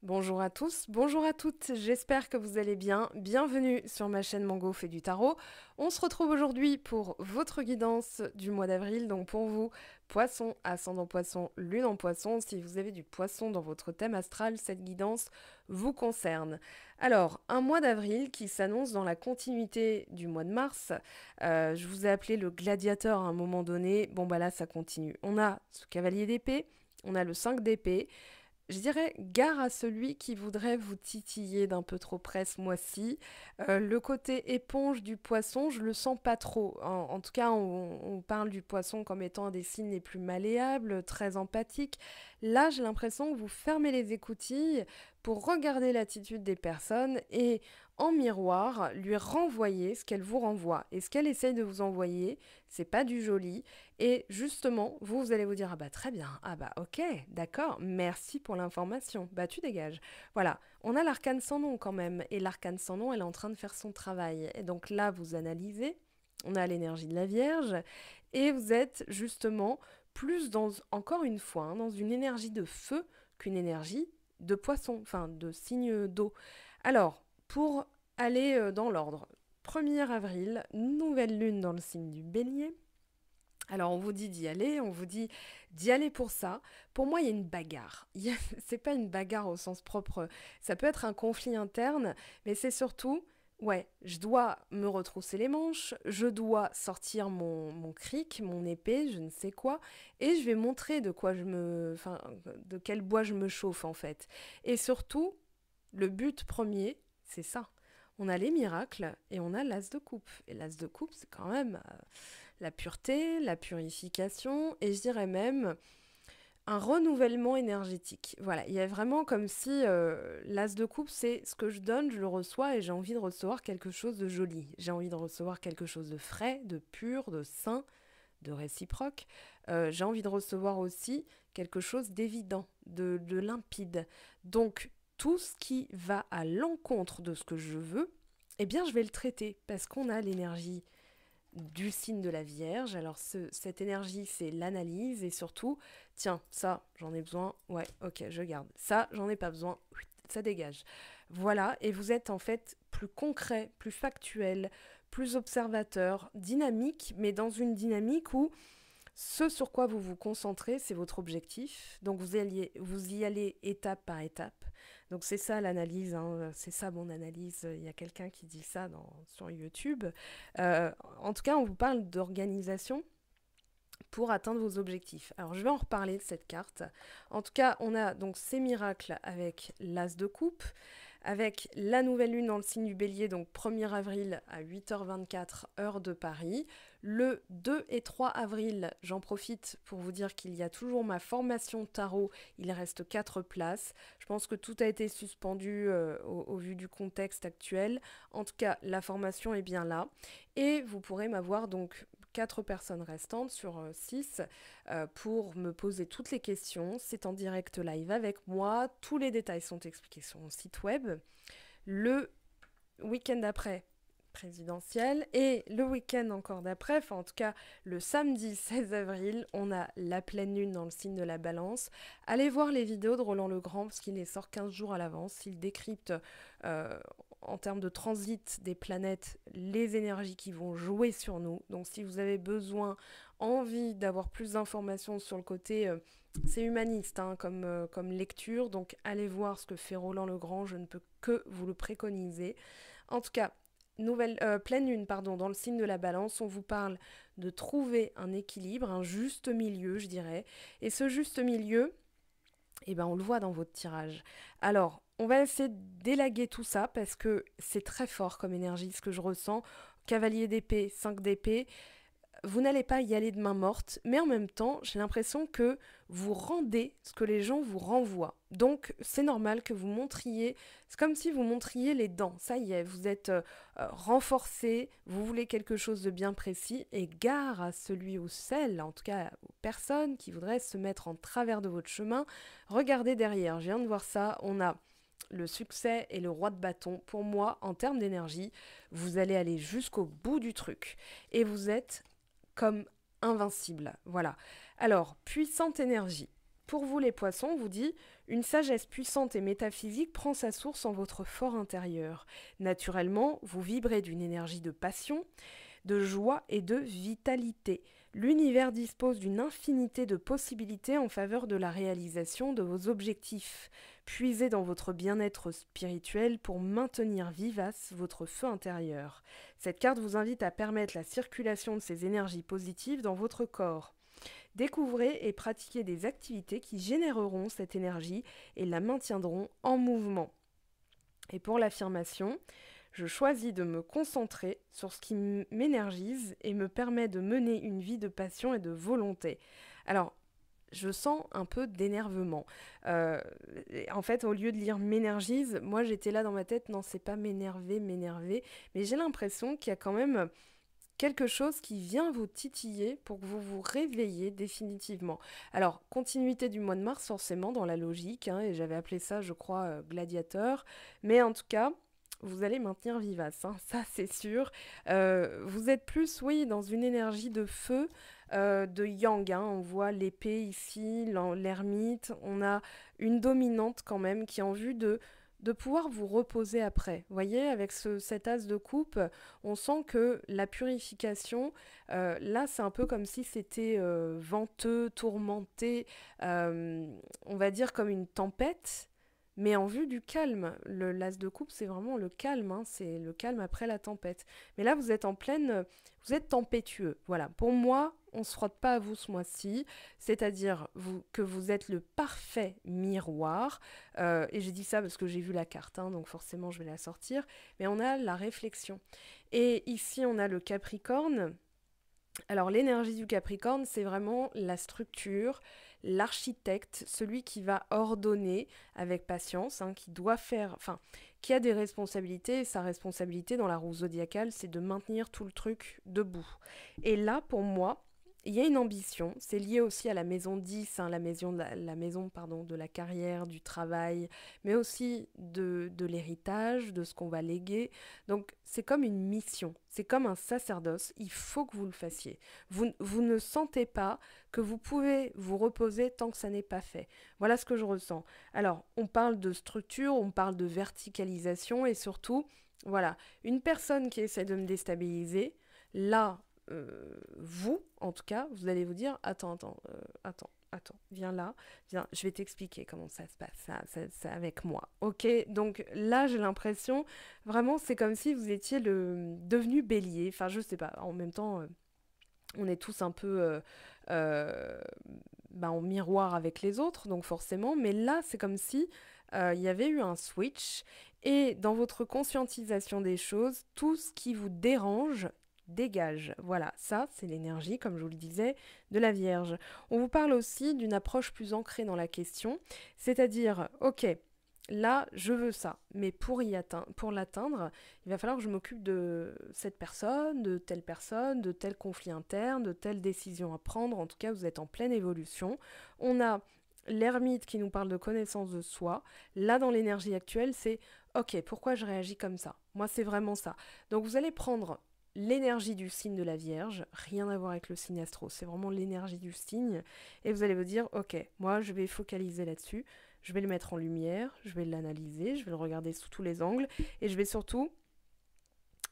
Bonjour à tous, bonjour à toutes, j'espère que vous allez bien. Bienvenue sur ma chaîne Mango fait du tarot. On se retrouve aujourd'hui pour votre guidance du mois d'avril. Donc pour vous, poisson, ascendant poisson, lune en poisson. Si vous avez du poisson dans votre thème astral, cette guidance vous concerne. Alors, un mois d'avril qui s'annonce dans la continuité du mois de mars. Je vous ai appelé le gladiateur à un moment donné. Bon bah là, ça continue. On a ce cavalier d'épée, on a le 5 d'épée. Je dirais gare à celui qui voudrait vous titiller d'un peu trop près ce mois-ci. Le côté éponge du poisson, je le sens pas trop. En tout cas, on parle du poisson comme étant un des signes les plus malléables, très empathique. Là, j'ai l'impression que vous fermez les écoutilles pour regarder l'attitude des personnes et en miroir, lui renvoyer ce qu'elle vous renvoie. Et ce qu'elle essaye de vous envoyer, c'est pas du joli. Et justement, vous allez vous dire, ah bah très bien, ah bah ok, d'accord, merci pour l'information, bah tu dégages. Voilà, on a l'arcane sans nom quand même, et l'arcane sans nom, elle est en train de faire son travail. Et donc là, vous analysez, on a l'énergie de la Vierge, et vous êtes justement plus dans, encore une fois, hein, dans une énergie de feu qu'une énergie de poisson, enfin de signe d'eau. Alors, pour aller dans l'ordre, 1er avril, nouvelle lune dans le signe du Bélier. Alors on vous dit d'y aller, on vous dit d'y aller pour ça. Pour moi, il y a une bagarre. C'est pas une bagarre au sens propre. Ça peut être un conflit interne, mais c'est surtout, ouais, je dois me retrousser les manches, je dois sortir mon cric, mon épée, je ne sais quoi, et je vais montrer de quoi je me, enfin, de quel bois je me chauffe en fait. Et surtout, le but premier, c'est ça. On a les miracles et on a l'as de coupe. Et l'as de coupe, c'est quand même la pureté, la purification et je dirais même un renouvellement énergétique. Voilà, il y a vraiment comme si l'as de coupe, c'est ce que je donne, je le reçois et j'ai envie de recevoir quelque chose de joli. J'ai envie de recevoir quelque chose de frais, de pur, de sain, de réciproque. J'ai envie de recevoir aussi quelque chose d'évident, de limpide. Donc, tout ce qui va à l'encontre de ce que je veux, eh bien, je vais le traiter parce qu'on a l'énergie du signe de la Vierge. Alors cette énergie, c'est l'analyse et surtout, tiens, ça, j'en ai besoin, ouais, ok, je garde. Ça, j'en ai pas besoin, ça dégage. Voilà, et vous êtes en fait plus concret, plus factuel, plus observateur, dynamique, mais dans une dynamique où ce sur quoi vous vous concentrez, c'est votre objectif. Donc vous y allez étape par étape. Donc c'est ça l'analyse, hein, c'est ça mon analyse. Il y a quelqu'un qui dit ça sur YouTube. En tout cas, on vous parle d'organisation pour atteindre vos objectifs. Alors je vais en reparler de cette carte. En tout cas, on a donc ces miracles avec l'As de coupe, avec la nouvelle lune dans le signe du Bélier, donc 1er avril à 8h24 heure de Paris. Le 2 et 3 avril, j'en profite pour vous dire qu'il y a toujours ma formation tarot, il reste 4 places. Je pense que tout a été suspendu au vu du contexte actuel. En tout cas, la formation est bien là. Et vous pourrez m'avoir donc 4 personnes restantes sur 6 pour me poser toutes les questions. C'est en direct live avec moi. Tous les détails sont expliqués sur mon site web. Le week-end d'après, présidentielle, et le week-end encore d'après, enfin en tout cas le samedi 16 avril, on a la pleine lune dans le signe de la Balance. Allez voir les vidéos de Roland Legrand parce qu'il les sort 15 jours à l'avance. Il décrypte en termes de transit des planètes les énergies qui vont jouer sur nous. Donc si vous avez besoin, envie d'avoir plus d'informations sur le côté... c'est humaniste hein, comme lecture, donc allez voir ce que fait Roland Legrand, je ne peux que vous le préconiser. En tout cas, pleine lune pardon, dans le signe de la Balance, on vous parle de trouver un équilibre, un juste milieu, je dirais. Et ce juste milieu, eh ben, on le voit dans votre tirage. Alors, on va essayer d'élaguer tout ça parce que c'est très fort comme énergie, ce que je ressens. Cavalier d'épée, 5 d'épée, vous n'allez pas y aller de main morte, mais en même temps, j'ai l'impression que vous rendez ce que les gens vous renvoient. Donc, c'est normal que vous montriez, c'est comme si vous montriez les dents. Ça y est, vous êtes renforcé, vous voulez quelque chose de bien précis, et gare à celui ou celle, en tout cas aux personnes qui voudraient se mettre en travers de votre chemin. Regardez derrière, je viens de voir ça, on a le succès et le roi de bâton. Pour moi, en termes d'énergie, vous allez aller jusqu'au bout du truc. Et vous êtes comme invincible. Voilà. Alors, puissante énergie. Pour vous les poissons, on vous dit, une sagesse puissante et métaphysique prend sa source en votre fort intérieur. Naturellement, vous vibrez d'une énergie de passion, de joie et de vitalité. L'univers dispose d'une infinité de possibilités en faveur de la réalisation de vos objectifs. Puisez dans votre bien-être spirituel pour maintenir vivace votre feu intérieur. Cette carte vous invite à permettre la circulation de ces énergies positives dans votre corps. Découvrez et pratiquez des activités qui généreront cette énergie et la maintiendront en mouvement. Et pour l'affirmation, je choisis de me concentrer sur ce qui m'énergise et me permet de mener une vie de passion et de volonté. Alors, je sens un peu d'énervement. En fait, au lieu de lire m'énergise, moi j'étais là dans ma tête, non, c'est pas m'énerver, mais j'ai l'impression qu'il y a quand même quelque chose qui vient vous titiller pour que vous vous réveillez définitivement. Alors, continuité du mois de mars, forcément, dans la logique, hein, et j'avais appelé ça, je crois, gladiateur, mais en tout cas, vous allez maintenir vivace, hein, ça c'est sûr. Vous êtes plus, oui, dans une énergie de feu, de yang, hein, on voit l'épée ici, l'ermite, on a une dominante quand même qui est en vue de pouvoir vous reposer après. Vous voyez, avec cet as de coupe, on sent que la purification, là, c'est un peu comme si c'était venteux, tourmenté, on va dire comme une tempête, mais en vue du calme. L'as de coupe, c'est vraiment le calme, hein, c'est le calme après la tempête. Mais là, vous êtes en pleine... Vous êtes tempétueux. Voilà, pour moi, on ne se frotte pas à vous ce mois-ci, c'est-à-dire que vous êtes le parfait miroir. Et j'ai dit ça parce que j'ai vu la carte, hein, donc forcément je vais la sortir. Mais on a la réflexion. Et ici, on a le Capricorne. Alors l'énergie du Capricorne, c'est vraiment la structure, l'architecte, celui qui va ordonner avec patience, hein, qui doit faire, enfin, qui a des responsabilités. Et sa responsabilité dans la roue zodiacale, c'est de maintenir tout le truc debout. Et là, pour moi, il y a une ambition, c'est lié aussi à la maison 10, hein, la maison pardon, de la carrière, du travail, mais aussi de l'héritage, de ce qu'on va léguer. Donc c'est comme une mission, c'est comme un sacerdoce, il faut que vous le fassiez. Vous ne sentez pas que vous pouvez vous reposer tant que ça n'est pas fait. Voilà ce que je ressens. Alors, on parle de structure, on parle de verticalisation et surtout, voilà, une personne qui essaie de me déstabiliser, là, vous, en tout cas, vous allez vous dire, attends, viens là, viens, je vais t'expliquer comment ça se passe, ça avec moi. Ok, donc là, j'ai l'impression, vraiment, c'est comme si vous étiez devenu bélier, enfin, je sais pas, en même temps, on est tous un peu en miroir avec les autres, donc forcément, mais là, c'est comme si il y avait eu un switch, et dans votre conscientisation des choses, tout ce qui vous dérange, dégage. Voilà, ça c'est l'énergie, comme je vous le disais, de la Vierge. On vous parle aussi d'une approche plus ancrée dans la question, c'est-à-dire, ok, là je veux ça, mais pour l'atteindre, il va falloir que je m'occupe de cette personne, de tel conflit interne, de telle décision à prendre. En tout cas, vous êtes en pleine évolution. On a l'ermite qui nous parle de connaissance de soi. Là, dans l'énergie actuelle, c'est ok, pourquoi je réagis comme ça? Moi, c'est vraiment ça. Donc, vous allez prendre l'énergie du signe de la Vierge, rien à voir avec le signe astro, c'est vraiment l'énergie du signe, et vous allez vous dire, ok, moi je vais focaliser là-dessus, je vais le mettre en lumière, je vais l'analyser, je vais le regarder sous tous les angles, et je vais surtout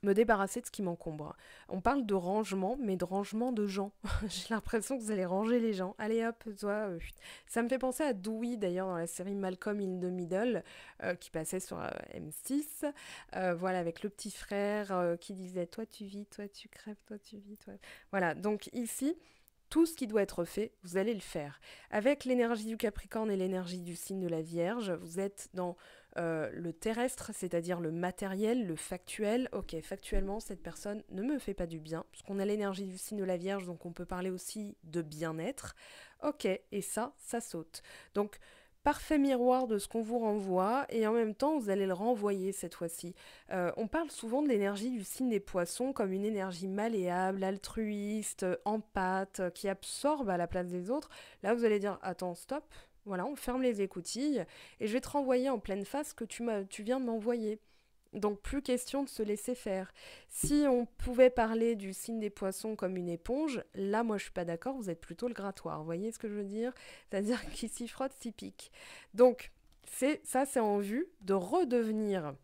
me débarrasser de ce qui m'encombre. On parle de rangement, mais de rangement de gens. J'ai l'impression que vous allez ranger les gens. Allez hop, toi. Ça me fait penser à Dewey, d'ailleurs, dans la série Malcolm in the Middle, qui passait sur M6. Voilà, avec le petit frère qui disait « Toi tu vis, toi tu crèves, toi tu vis, toi... » Voilà, donc ici... Tout ce qui doit être fait, vous allez le faire. Avec l'énergie du Capricorne et l'énergie du signe de la Vierge, vous êtes dans le terrestre, c'est-à-dire le matériel, le factuel. Ok, factuellement, cette personne ne me fait pas du bien, puisqu'on a l'énergie du signe de la Vierge, donc on peut parler aussi de bien-être. Ok, et ça saute. Donc, parfait miroir de ce qu'on vous renvoie, et en même temps, vous allez le renvoyer cette fois-ci. On parle souvent de l'énergie du signe des poissons comme une énergie malléable, altruiste, empathe, qui absorbe à la place des autres. Là, vous allez dire, attends, stop, voilà, on ferme les écoutilles, et je vais te renvoyer en pleine face ce que tu viens de m'envoyer. Donc plus question de se laisser faire. Si on pouvait parler du signe des poissons comme une éponge, là moi je suis pas d'accord, vous êtes plutôt le grattoir. Vous voyez ce que je veux dire? C'est-à-dire qui s'y frotte s'y pique. Donc c'est en vue de redevenir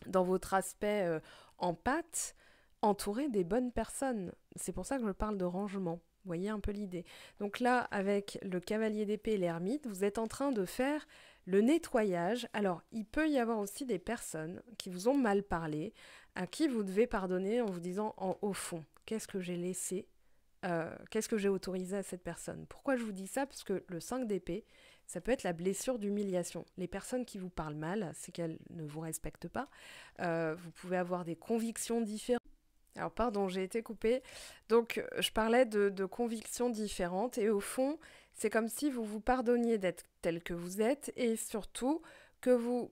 dans votre aspect en pâte, entouré des bonnes personnes. C'est pour ça que je parle de rangement. Vous voyez un peu l'idée. Donc là, avec le cavalier d'épée et l'ermite, vous êtes en train de faire le nettoyage. Alors, il peut y avoir aussi des personnes qui vous ont mal parlé, à qui vous devez pardonner en vous disant au fond, qu'est-ce que j'ai laissé qu'est-ce que j'ai autorisé à cette personne. Pourquoi je vous dis ça? Parce que le 5 d'épée, ça peut être la blessure d'humiliation. Les personnes qui vous parlent mal, c'est qu'elles ne vous respectent pas. Vous pouvez avoir des convictions différentes. Alors pardon, j'ai été coupée. Donc je parlais de convictions différentes et au fond, c'est comme si vous vous pardonniez d'être tel que vous êtes et surtout que vous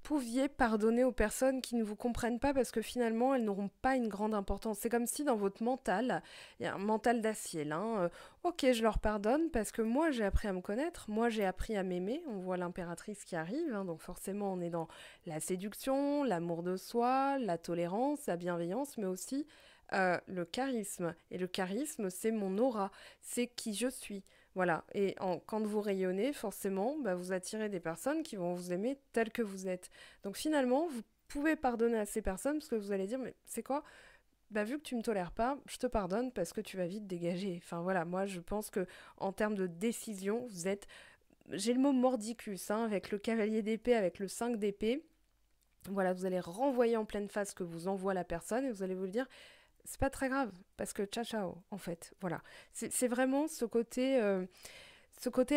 pouviez pardonner aux personnes qui ne vous comprennent pas parce que finalement elles n'auront pas une grande importance. C'est comme si dans votre mental, il y a un mental d'acier là. Ok, je leur pardonne parce que moi j'ai appris à me connaître, moi j'ai appris à m'aimer. On voit l'impératrice qui arrive, hein, donc forcément on est dans la séduction, l'amour de soi, la tolérance, la bienveillance, mais aussi le charisme. Et le charisme, c'est mon aura, c'est qui je suis. Voilà, et quand vous rayonnez, forcément, bah, vous attirez des personnes qui vont vous aimer tel que vous êtes. Donc finalement, vous pouvez pardonner à ces personnes parce que vous allez dire, mais c'est quoi? Bah vu que tu me tolères pas, je te pardonne parce que tu vas vite dégager. Enfin voilà, moi je pense que en termes de décision, vous êtes, j'ai le mot mordicus, hein, avec le cavalier d'épée, avec le 5 d'épée. Voilà, vous allez renvoyer en pleine face ce que vous envoie la personne et vous allez vous le dire, c'est pas très grave, parce que ciao ciao, en fait, voilà. C'est vraiment ce côté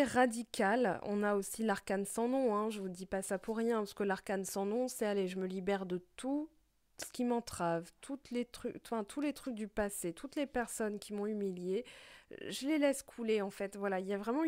radical. On a aussi l'arcane sans nom, hein, je vous dis pas ça pour rien, parce que l'arcane sans nom, c'est allez, je me libère de tout ce qui m'entrave, tous les trucs du passé, toutes les personnes qui m'ont humilié, je les laisse couler en fait. Voilà, il y a vraiment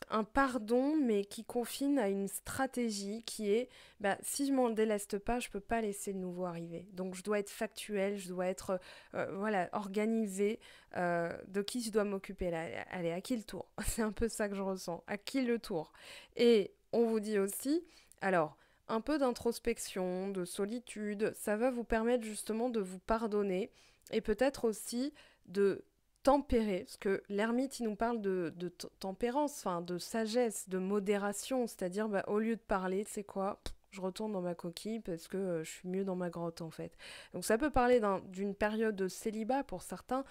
un pardon, mais qui confine à une stratégie qui est, bah, si je m'en déleste pas, je peux pas laisser le nouveau arriver. Donc je dois être factuel, je dois être voilà, organisé de qui je dois m'occuper là. Allez, à qui le tour? C'est un peu ça que je ressens. À qui le tour? Et on vous dit aussi, alors, un peu d'introspection, de solitude, ça va vous permettre justement de vous pardonner et peut-être aussi de tempérer, parce que l'ermite, il nous parle de tempérance, enfin de sagesse, de modération, c'est-à-dire bah, au lieu de parler, c'est quoi? Je retourne dans ma coquille parce que je suis mieux dans ma grotte en fait. Donc ça peut parler d'une période de célibat pour certains,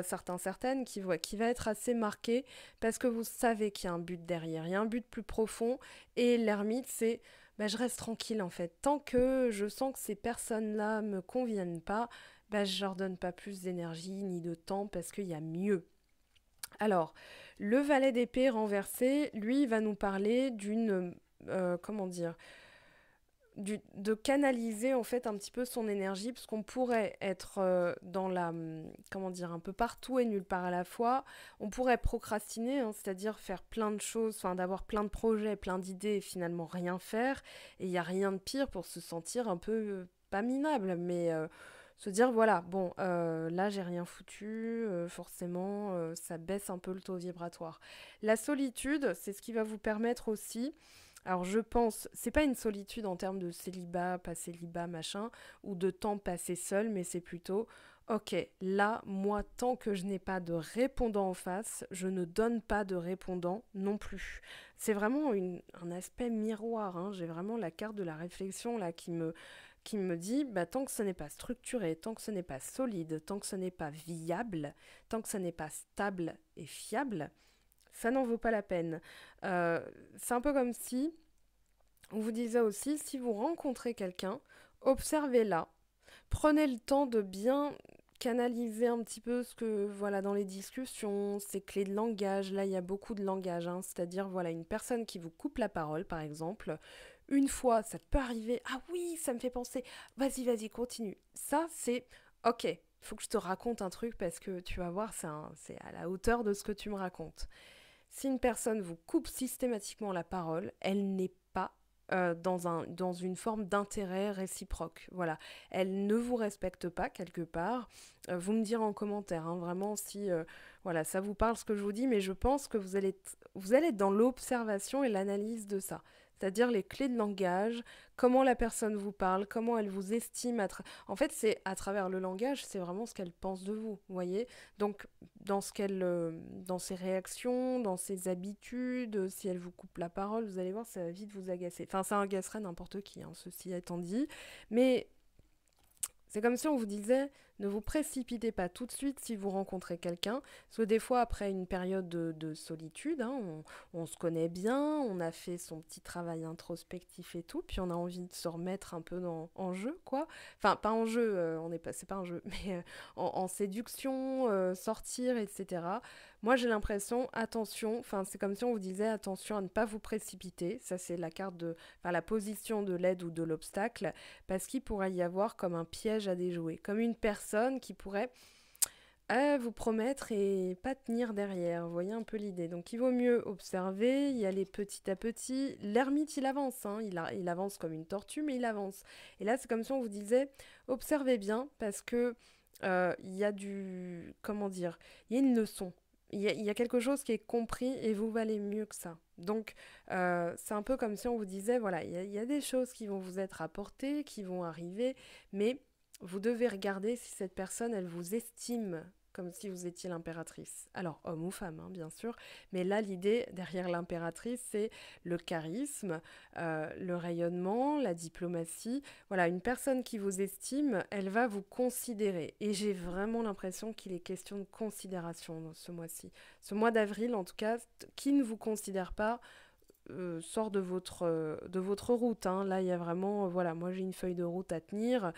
certaines qui va être assez marquée parce que vous savez qu'il y a un but derrière, il y a un but plus profond et l'ermite c'est bah, je reste tranquille en fait. Tant que je sens que ces personnes-là me conviennent pas, bah, je leur donne pas plus d'énergie ni de temps parce qu'il y a mieux. Alors, le valet d'épée renversé, lui, il va nous parler comment dire, de canaliser en fait un petit peu son énergie, parce qu'on pourrait être dans comment dire, un peu partout et nulle part à la fois. On pourrait procrastiner, hein, c'est-à-dire faire plein de choses, enfin d'avoir plein de projets, plein d'idées et finalement rien faire. Et il n'y a rien de pire pour se sentir un peu, pas minable, mais se dire voilà, bon, là j'ai rien foutu, forcément, ça baisse un peu le taux vibratoire. La solitude, c'est ce qui va vous permettre aussi. Alors je pense, c'est pas une solitude en termes de célibat, pas célibat, machin, ou de temps passé seul, mais c'est plutôt, ok, là, moi, tant que je n'ai pas de répondant en face, je ne donne pas de répondant non plus. C'est vraiment un aspect miroir, hein. J'ai vraiment la carte de la réflexion là qui me dit, bah, tant que ce n'est pas structuré, tant que ce n'est pas solide, tant que ce n'est pas viable, tant que ce n'est pas stable et fiable, ça n'en vaut pas la peine. C'est un peu comme si on vous disait aussi, si vous rencontrez quelqu'un, observez-la, prenez le temps de bien canaliser un petit peu ce que, voilà, dans les discussions, ces clés de langage, là il y a beaucoup de langage, hein, c'est-à-dire, voilà, une personne qui vous coupe la parole, par exemple, une fois, ça peut arriver, ah oui, ça me fait penser, vas-y, continue. Ça, c'est, ok, il faut que je te raconte un truc parce que tu vas voir, c'est à la hauteur de ce que tu me racontes. Si une personne vous coupe systématiquement la parole, elle n'est pas dans une forme d'intérêt réciproque. Voilà. Elle ne vous respecte pas quelque part. Vous me direz en commentaire, hein, vraiment, si voilà, ça vous parle ce que je vous dis, mais je pense que vous allez être dans l'observation et l'analyse de ça. c'est-à-dire les clés de langage, comment la personne vous parle, comment elle vous estime. En fait, c'est à travers le langage, c'est vraiment ce qu'elle pense de vous, vous voyez. Donc, dans ses réactions, dans ses habitudes, si elle vous coupe la parole, vous allez voir, ça va vite vous agacer. Enfin, ça agacerait n'importe qui, hein, ceci étant dit. Mais c'est comme si on vous disait, ne vous précipitez pas tout de suite si vous rencontrez quelqu'un, parce que des fois, après une période de solitude, hein, on se connaît bien, on a fait son petit travail introspectif et tout, puis on a envie de se remettre un peu en jeu, quoi. Enfin, pas en jeu, c'est pas un jeu, mais en séduction, sortir, etc. Moi, j'ai l'impression, attention, enfin, c'est comme si on vous disait, attention à ne pas vous précipiter. Ça, c'est la carte enfin, la position de l'aide ou de l'obstacle, parce qu'il pourrait y avoir comme un piège à déjouer, comme une personne qui pourrait vous promettre et pas tenir derrière. Vous voyez un peu l'idée. Donc il vaut mieux observer, y aller petit à petit. L'ermite, il avance, hein. Il avance comme une tortue, mais il avance. Et là, c'est comme si on vous disait, observez bien, parce que il y a comment dire, il y a une leçon. Il y a quelque chose qui est compris et vous valez mieux que ça. Donc, c'est un peu comme si on vous disait, voilà, il y a des choses qui vont vous être apportées, qui vont arriver, mais vous devez regarder si cette personne, elle vous estime comme si vous étiez l'impératrice. Alors, homme ou femme, hein, bien sûr, mais là, l'idée derrière l'impératrice, c'est le charisme, le rayonnement, la diplomatie. Voilà, une personne qui vous estime, elle va vous considérer. Et j'ai vraiment l'impression qu'il est question de considération dans ce mois-ci. Ce mois d'avril, en tout cas, qui ne vous considère pas, sort de votre route, hein. Là, il y a vraiment, voilà, moi j'ai une feuille de route à tenir.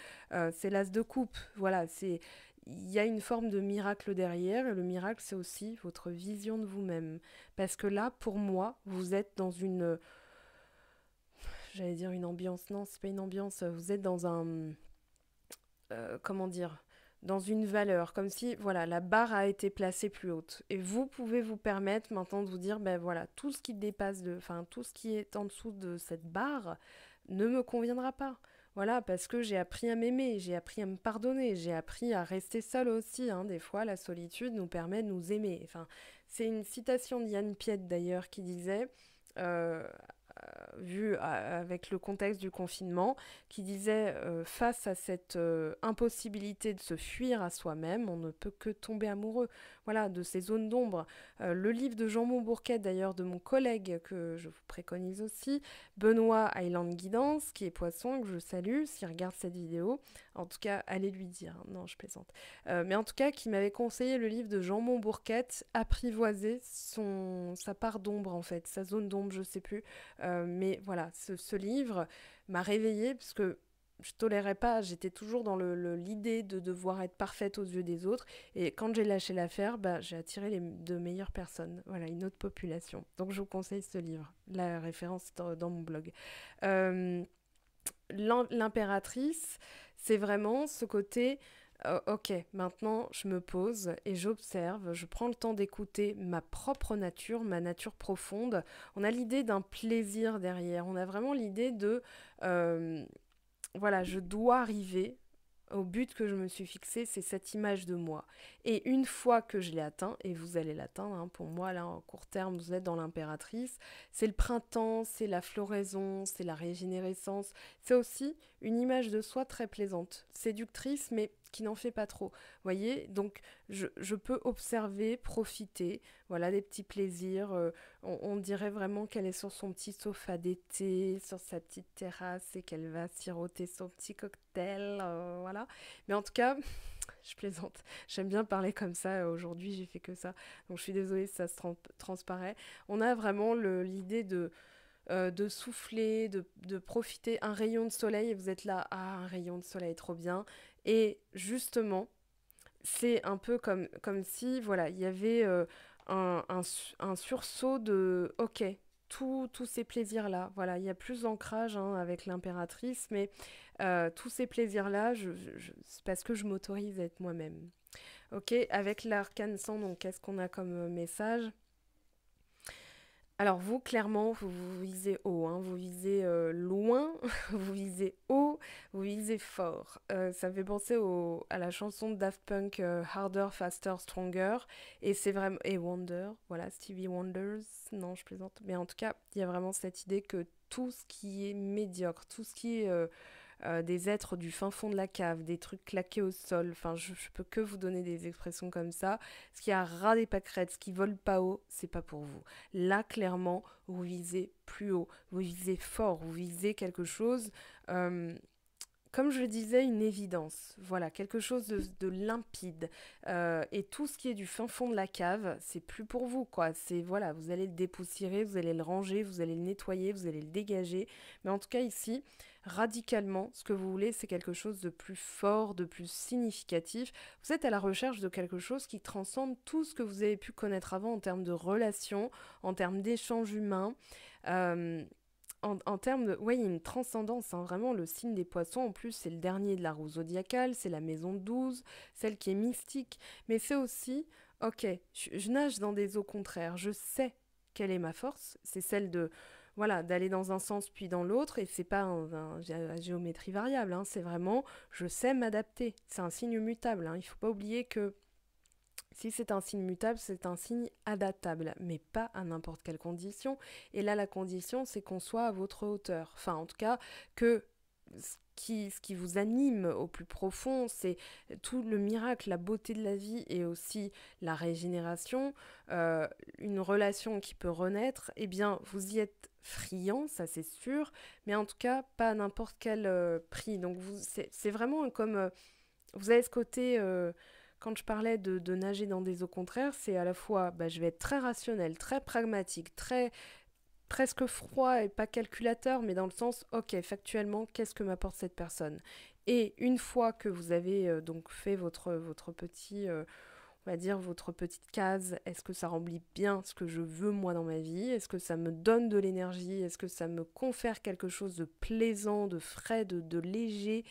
C'est l'as de coupe. Voilà, il y a une forme de miracle derrière. Et le miracle, c'est aussi votre vision de vous-même. Parce que là, pour moi, vous êtes dans j'allais dire une ambiance. Non, c'est pas une ambiance. Vous êtes dans comment dire, dans une valeur, comme si voilà, la barre a été placée plus haute. Et vous pouvez vous permettre maintenant de vous dire, ben voilà, tout ce qui dépasse enfin tout ce qui est en dessous de cette barre ne me conviendra pas. Voilà, parce que j'ai appris à m'aimer, j'ai appris à me pardonner, j'ai appris à rester seule aussi, hein. Des fois, la solitude nous permet de nous aimer. Enfin, c'est une citation d'Yann Piette d'ailleurs qui disait, euh, avec le contexte du confinement, qui disait face à cette impossibilité de se fuir à soi-même, on ne peut que tomber amoureux. Voilà, de ces zones d'ombre. Le livre de Jean Bourquet, d'ailleurs, de mon collègue, que je vous préconise aussi, Benoît Highland Guidance, qui est poisson, que je salue, s'il regarde cette vidéo. En tout cas, allez lui dire. Non, je plaisante. Mais en tout cas, qui m'avait conseillé le livre de Jean Bourquet, Apprivoiser sa part d'ombre, en fait, sa zone d'ombre, je sais plus. Mais voilà, ce livre m'a réveillée parce que je tolérais pas, j'étais toujours dans l'idée de devoir être parfaite aux yeux des autres. Et quand j'ai lâché l'affaire, bah, j'ai attiré de meilleures personnes. Voilà, une autre population. Donc je vous conseille ce livre. La référence est dans mon blog. Euh, L'impératrice, c'est vraiment ce côté, ok, maintenant je me pose et j'observe, je prends le temps d'écouter ma propre nature, ma nature profonde. On a l'idée d'un plaisir derrière, on a vraiment l'idée euh, voilà, je dois arriver au but que je me suis fixé, c'est cette image de moi. Et une fois que je l'ai atteint, et vous allez l'atteindre, hein, pour moi, là, en court terme, vous êtes dans l'impératrice, c'est le printemps, c'est la floraison, c'est la régénérescence, c'est aussi une image de soi très plaisante, séductrice, mais qui n'en fait pas trop. Vous voyez, donc je peux observer, profiter, voilà, des petits plaisirs. On dirait vraiment qu'elle est sur son petit sofa d'été, sur sa petite terrasse et qu'elle va siroter son petit cocktail, voilà. Mais en tout cas, je plaisante. J'aime bien parler comme ça. Aujourd'hui, j'ai fait que ça. Donc je suis désolée si ça se transparaît. On a vraiment l'idée de souffler, de profiter un rayon de soleil et vous êtes là, ah, un rayon de soleil, trop bien. Et justement, c'est un peu comme si, voilà, il y avait un sursaut de, ok, tous ces plaisirs-là, voilà, il y a plus d'ancrage, hein, avec l'impératrice, mais tous ces plaisirs-là, c'est parce que je m'autorise à être moi-même. Ok, avec l'arcane 100, donc qu'est-ce qu'on a comme message? Alors vous, clairement, vous visez haut, hein, vous visez loin, vous visez haut, vous visez fort. Ça me fait penser à la chanson de Daft Punk Harder, Faster, Stronger. Et c'est vraiment... Et Wonder, voilà, Stevie Wonders. Non, je plaisante. Mais en tout cas, il y a vraiment cette idée que tout ce qui est médiocre, tout ce qui est des êtres du fin fond de la cave, des trucs claqués au sol. Enfin, je peux que vous donner des expressions comme ça. Ce qui a ras des pâquerettes, ce qui vole pas haut, c'est pas pour vous. Là, clairement, vous visez plus haut, vous visez fort, vous visez quelque chose. euh, Comme je le disais, une évidence, voilà, quelque chose de limpide. Et tout ce qui est du fin fond de la cave, c'est plus pour vous, quoi. C'est, voilà, vous allez le dépoussiérer, vous allez le ranger, vous allez le nettoyer, vous allez le dégager. Mais en tout cas, ici, radicalement, ce que vous voulez, c'est quelque chose de plus fort, de plus significatif. Vous êtes à la recherche de quelque chose qui transcende tout ce que vous avez pu connaître avant en termes de relations, en termes d'échanges humains. Euh, en termes de... Ouais, il y a une transcendance, hein, vraiment, le signe des poissons, en plus, c'est le dernier de la roue zodiacale, c'est la maison 12, celle qui est mystique, mais c'est aussi, ok, je nage dans des eaux contraires, je sais quelle est ma force, c'est celle de, voilà, d'aller dans un sens puis dans l'autre, et c'est pas la géométrie variable, hein, c'est vraiment, je sais m'adapter, c'est un signe mutable, hein, il faut pas oublier que si c'est un signe mutable, c'est un signe adaptable, mais pas à n'importe quelle condition. Et là, la condition, c'est qu'on soit à votre hauteur. Enfin, en tout cas, que ce qui vous anime au plus profond, c'est tout le miracle, la beauté de la vie et aussi la régénération, euh, une relation qui peut renaître, eh bien, vous y êtes friand, ça c'est sûr, mais en tout cas, pas à n'importe quel prix. Donc, c'est vraiment comme... vous avez ce côté, quand je parlais de nager dans des eaux contraires, c'est à la fois, bah, je vais être très rationnel, très pragmatique, très presque froid et pas calculateur, mais dans le sens, ok, factuellement, qu'est-ce que m'apporte cette personne? Et une fois que vous avez donc fait votre petit, on va dire, votre petite case, est-ce que ça remplit bien ce que je veux moi dans ma vie? Est-ce que ça me donne de l'énergie? Est-ce que ça me confère quelque chose de plaisant, de frais, de léger?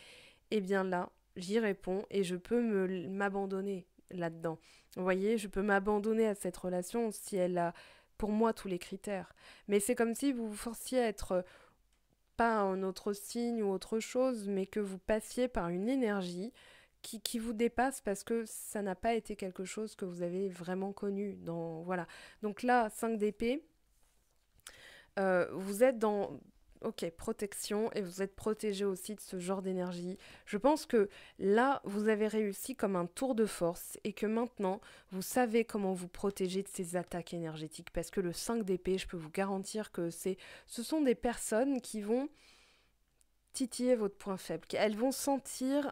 Eh bien là, j'y réponds et je peux m'abandonner là-dedans. Vous voyez, je peux m'abandonner à cette relation si elle a pour moi tous les critères. Mais c'est comme si vous vous forciez à être pas un autre signe ou autre chose, mais que vous passiez par une énergie qui vous dépasse parce que ça n'a pas été quelque chose que vous avez vraiment connu. Voilà. Donc là, 5 d'épée, vous êtes dans, ok, protection, et vous êtes protégé aussi de ce genre d'énergie. Je pense que là, vous avez réussi comme un tour de force et que maintenant, vous savez comment vous protéger de ces attaques énergétiques. Parce que le 5 d'épée, je peux vous garantir que ce sont des personnes qui vont titiller votre point faible. Elles vont sentir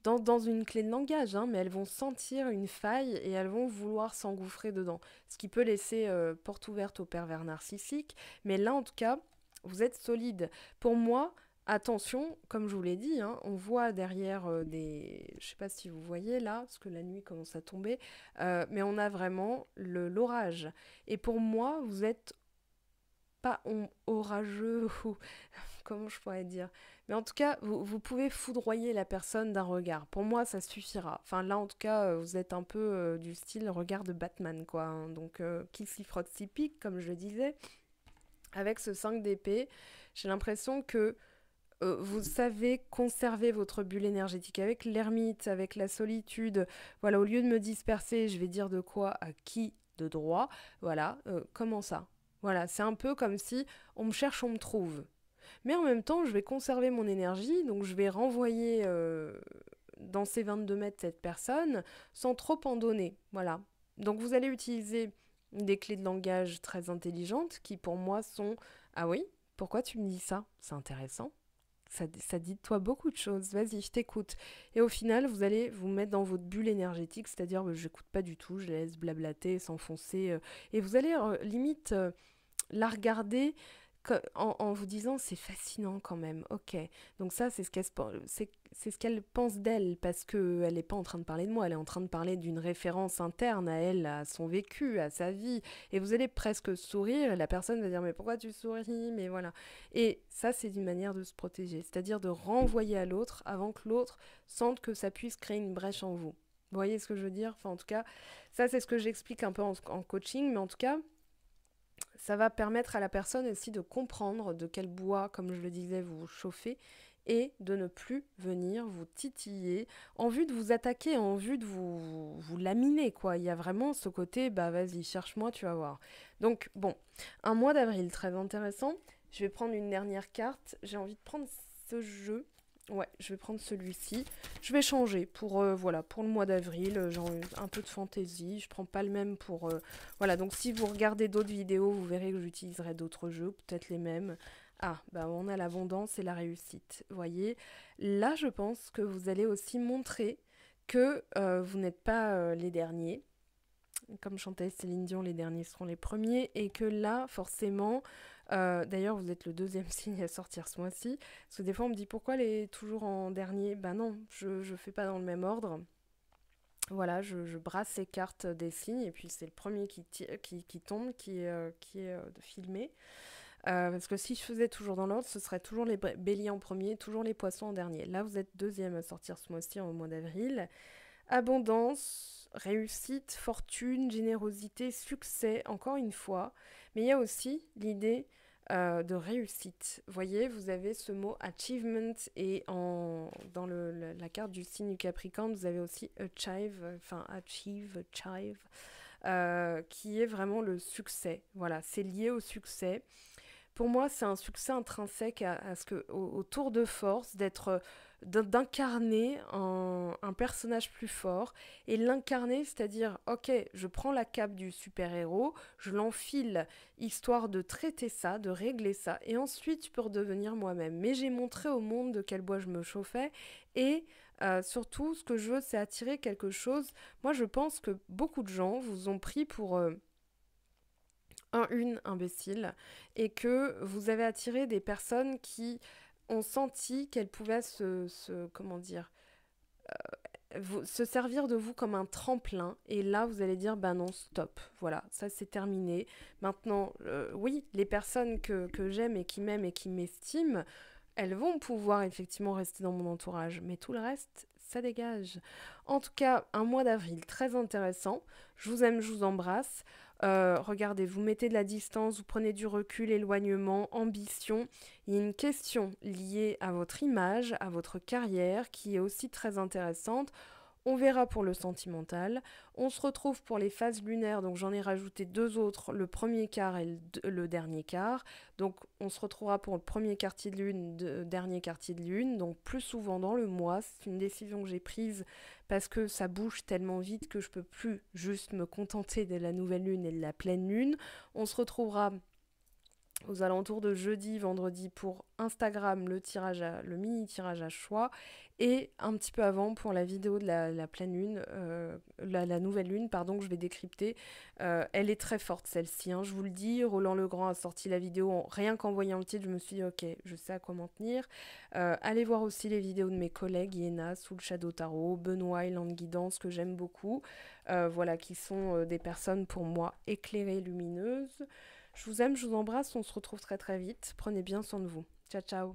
dans une clé de langage, hein, mais elles vont sentir une faille et elles vont vouloir s'engouffrer dedans. Ce qui peut laisser porte ouverte au pervers narcissique. Mais là, en tout cas, vous êtes solide. Pour moi, attention, comme je vous l'ai dit, hein, on voit derrière des... Je sais pas si vous voyez là, parce que la nuit commence à tomber, mais on a vraiment l'orage. Et pour moi, vous êtes pas orageux ou comment je pourrais dire. Mais en tout cas, vous pouvez foudroyer la personne d'un regard. Pour moi, ça suffira. Enfin, là, en tout cas, vous êtes un peu du style regard de Batman, quoi, hein. Donc, qui s'y frotte s'y pique, comme je le disais. Avec ce 5 d'épée, j'ai l'impression que vous savez conserver votre bulle énergétique avec l'ermite, avec la solitude. Voilà, au lieu de me disperser, je vais dire de quoi à qui de droit. Voilà, comment ça? Voilà, c'est un peu comme si on me cherche, on me trouve. Mais en même temps, je vais conserver mon énergie, donc je vais renvoyer dans ces 22 mètres cette personne sans trop en donner. Voilà. Donc vous allez utiliser des clés de langage très intelligentes qui pour moi sont ah oui, pourquoi tu me dis ça? C'est intéressant. Ça dit de toi beaucoup de choses. Vas-y, je t'écoute. Et au final, vous allez vous mettre dans votre bulle énergétique, c'est-à-dire je n'écoute pas du tout, je laisse blablater, s'enfoncer. Et vous allez limite la regarder en vous disant c'est fascinant quand même, ok. Donc ça, c'est ce qu'elle pense d'elle, parce qu'elle n'est pas en train de parler de moi, elle est en train de parler d'une référence interne à elle, à son vécu, à sa vie. Et vous allez presque sourire, et la personne va dire mais pourquoi tu souris? Mais voilà. Et ça, c'est une manière de se protéger, c'est-à-dire de renvoyer à l'autre avant que l'autre sente que ça puisse créer une brèche en vous. Vous voyez ce que je veux dire? Enfin, en tout cas, ça, c'est ce que j'explique un peu en coaching, mais en tout cas, Ça va permettre à la personne aussi de comprendre de quel bois, comme je le disais, vous vous chauffez et de ne plus venir vous titiller en vue de vous attaquer, en vue de vous laminer, quoi. Il y a vraiment ce côté, bah vas-y, cherche-moi, tu vas voir. Donc, bon, un mois d'avril très intéressant. Je vais prendre une dernière carte. J'ai envie de prendre ce jeu. Ouais, je vais prendre celui-ci. Je vais changer pour, voilà, pour le mois d'avril. J'ai un peu de fantaisie. Je prends pas le même pour... voilà, donc si vous regardez d'autres vidéos, vous verrez que j'utiliserai d'autres jeux, peut-être les mêmes. Ah, bah on a l'abondance et la réussite. Voyez, là, je pense que vous allez aussi montrer que vous n'êtes pas les derniers. Comme chantait Céline Dion, les derniers seront les premiers. Et que là, forcément, d'ailleurs, vous êtes le deuxième signe à sortir ce mois-ci. Parce que des fois, on me dit pourquoi elle est toujours en dernier. Bah non, je fais pas dans le même ordre. Voilà, je brasse ces cartes des signes et puis c'est le premier qui tombe, qui est filmé. Parce que si je faisais toujours dans l'ordre, ce serait toujours les béliers en premier, toujours les poissons en dernier. Là, vous êtes deuxième à sortir ce mois-ci, au mois d'avril. Abondance, réussite, fortune, générosité, succès, encore une fois. Mais il y a aussi l'idée de réussite. Vous voyez, vous avez ce mot achievement et dans la carte du signe du Capricorne, vous avez aussi achieve, qui est vraiment le succès. Voilà, c'est lié au succès. Pour moi, c'est un succès intrinsèque à ce que, au tour de force, d'incarner un personnage plus fort et l'incarner, c'est-à-dire, ok, je prends la cape du super-héros, je l'enfile histoire de traiter ça, de régler ça, et ensuite je peux redevenir moi-même. Mais j'ai montré au monde de quel bois je me chauffais et surtout, ce que je veux, c'est attirer quelque chose. Moi, je pense que beaucoup de gens vous ont pris pour une imbécile et que vous avez attiré des personnes qui ont senti qu'elles pouvaient comment dire, se servir de vous comme un tremplin et là vous allez dire bah non stop, voilà, ça c'est terminé. Maintenant, oui, les personnes que j'aime et qui m'aiment et qui m'estiment, elles vont pouvoir effectivement rester dans mon entourage, mais tout le reste, ça dégage. En tout cas, un mois d'avril très intéressant. Je vous aime, je vous embrasse. Regardez, vous mettez de la distance, vous prenez du recul, éloignement, ambition. Il y a une question liée à votre image, à votre carrière, qui est aussi très intéressante. On verra pour le sentimental. On se retrouve pour les phases lunaires. Donc j'en ai rajouté deux autres, le premier quart et le dernier quart. Donc on se retrouvera pour le premier quartier de lune, dernier quartier de lune. Donc plus souvent dans le mois. C'est une décision que j'ai prise parce que ça bouge tellement vite que je peux plus juste me contenter de la nouvelle lune et de la pleine lune. On se retrouvera aux alentours de jeudi, vendredi pour Instagram, le mini tirage à choix, et un petit peu avant pour la vidéo de la pleine lune, la nouvelle lune, pardon, que je vais décrypter. Elle est très forte celle-ci, hein, je vous le dis. Roland Legrand a sorti la vidéo, rien qu'en voyant le titre, je me suis dit ok, je sais à quoi m'en tenir. Allez voir aussi les vidéos de mes collègues Iena, Sous le Shadow Tarot, Benoît, Land Guidance, que j'aime beaucoup, voilà, qui sont des personnes pour moi éclairées, lumineuses. Je vous aime, je vous embrasse, on se retrouve très très vite. Prenez bien soin de vous. Ciao ciao.